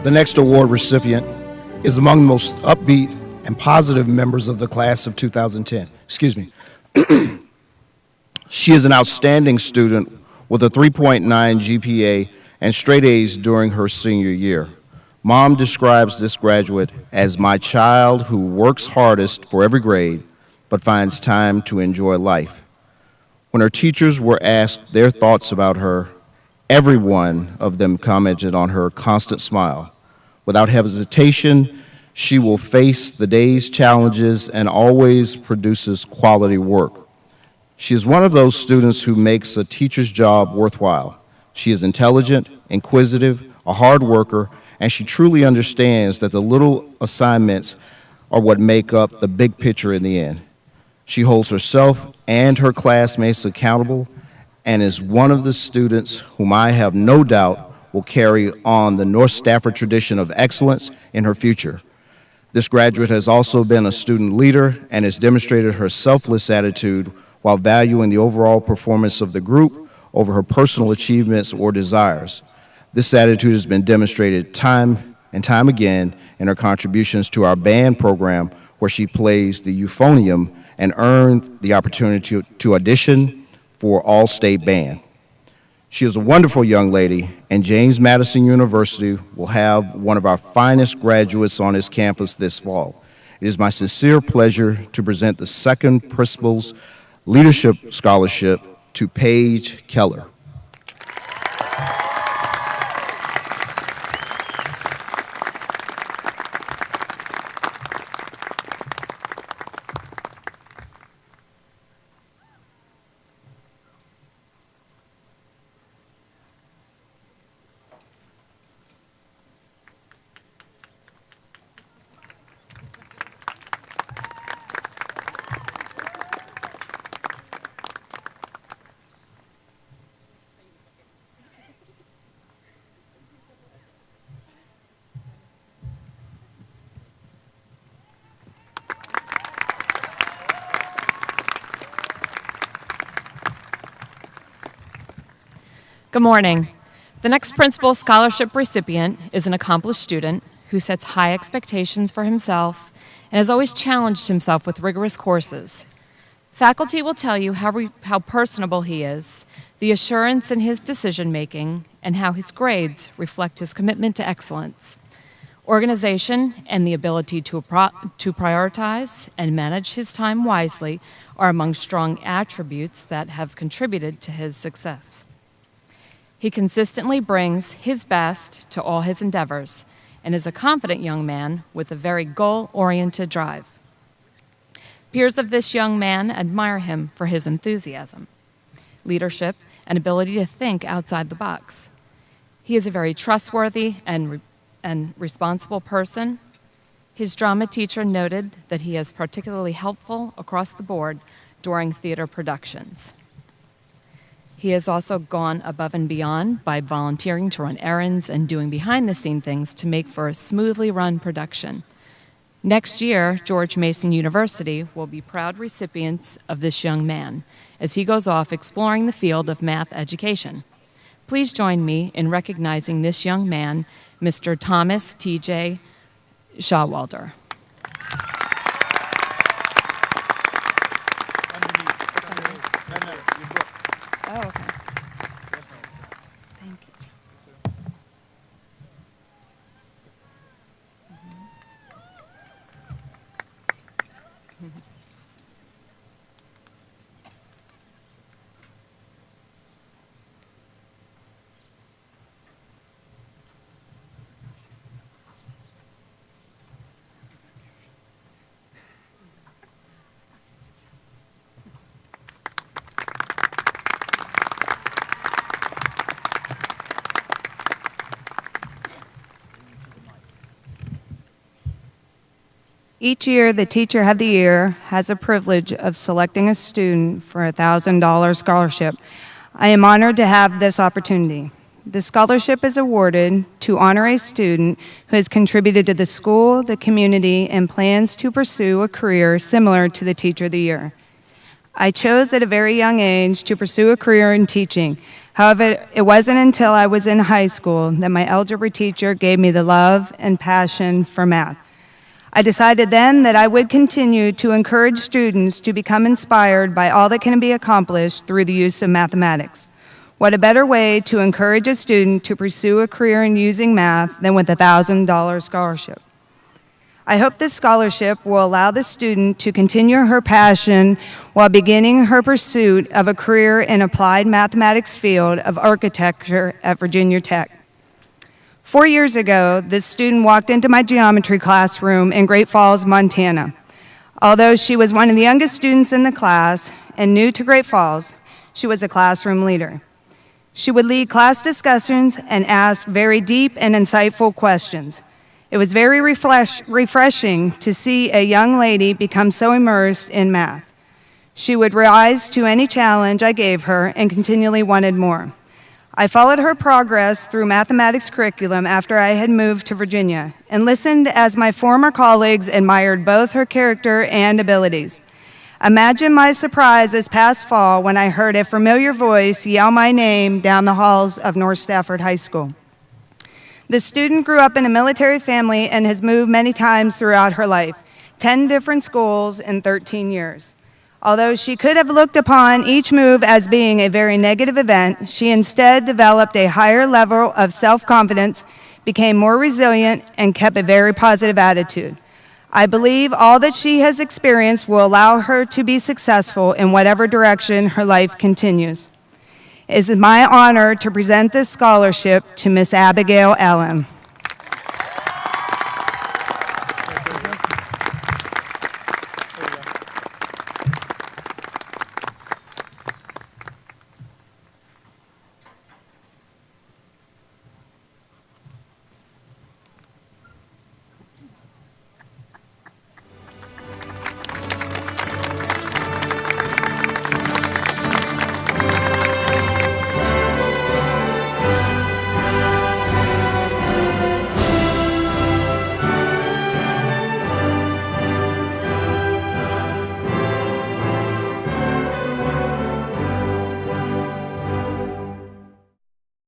The next award recipient is among the most upbeat and positive members of the class of 2010. Excuse me. She is an outstanding student with a 3.9 GPA and straight A's during her senior year. Mom describes this graduate as my child who works hardest for every grade but finds time to enjoy life. When her teachers were asked their thoughts about her, every one of them commented on her constant smile. Without hesitation, she will face the day's challenges and always produces quality work. She is one of those students who makes a teacher's job worthwhile. She is intelligent, inquisitive, a hard worker, and she truly understands that the little assignments are what make up the big picture in the end. She holds herself and her classmates accountable and is one of the students whom I have no doubt will carry on the North Stafford tradition of excellence in her future. This graduate has also been a student leader and has demonstrated her selfless attitude while valuing the overall performance of the group over her personal achievements or desires. This attitude has been demonstrated time and time again in her contributions to our band program, where she plays the euphonium and earned the opportunity to audition for All-State Band. She is a wonderful young lady, and James Madison University will have one of our finest graduates on its campus this fall. It is my sincere pleasure to present the second Principal's Leadership Scholarship to Paige Keller. Good morning. The next Principal Scholarship recipient is an accomplished student who sets high expectations for himself and has always challenged himself with rigorous courses. Faculty will tell you how personable he is, the assurance in his decision-making, and how his grades reflect his commitment to excellence. Organization and the ability to prioritize and manage his time wisely are among strong attributes that have contributed to his success. He consistently brings his best to all his endeavors and is a confident young man with a very goal-oriented drive. Peers of this young man admire him for his enthusiasm, leadership, and ability to think outside the box. He is a very trustworthy and responsible person. His drama teacher noted that he is particularly helpful across the board during theater productions. He has also gone above and beyond by volunteering to run errands and doing behind-the-scenes things to make for a smoothly run production. Next year, George Mason University will be proud recipients of this young man as he goes off exploring the field of math education. Please join me in recognizing this young man, Mr. Thomas T.J. Shawalder. Oh, okay. Thank you. Each year, the Teacher of the Year has the privilege of selecting a student for a $1,000 scholarship. I am honored to have this opportunity. The scholarship is awarded to honor a student who has contributed to the school, the community, and plans to pursue a career similar to the Teacher of the Year. I chose at a very young age to pursue a career in teaching. However, it wasn't until I was in high school that my algebra teacher gave me the love and passion for math. I decided then that I would continue to encourage students to become inspired by all that can be accomplished through the use of mathematics. What a better way to encourage a student to pursue a career in using math than with a $1,000 scholarship. I hope this scholarship will allow the student to continue her passion while beginning her pursuit of a career in applied mathematics field of architecture at Virginia Tech. 4 years ago, this student walked into my geometry classroom in Great Falls, Montana. Although she was one of the youngest students in the class and new to Great Falls, she was a classroom leader. She would lead class discussions and ask very deep and insightful questions. It was very refreshing to see a young lady become so immersed in math. She would rise to any challenge I gave her and continually wanted more. I followed her progress through mathematics curriculum after I had moved to Virginia and listened as my former colleagues admired both her character and abilities. Imagine my surprise this past fall when I heard a familiar voice yell my name down the halls of North Stafford High School. The student grew up in a military family and has moved many times throughout her life, 10 different schools in 13 years. Although she could have looked upon each move as being a very negative event, she instead developed a higher level of self-confidence, became more resilient, and kept a very positive attitude. I believe all that she has experienced will allow her to be successful in whatever direction her life continues. It is my honor to present this scholarship to Miss Abigail Allen.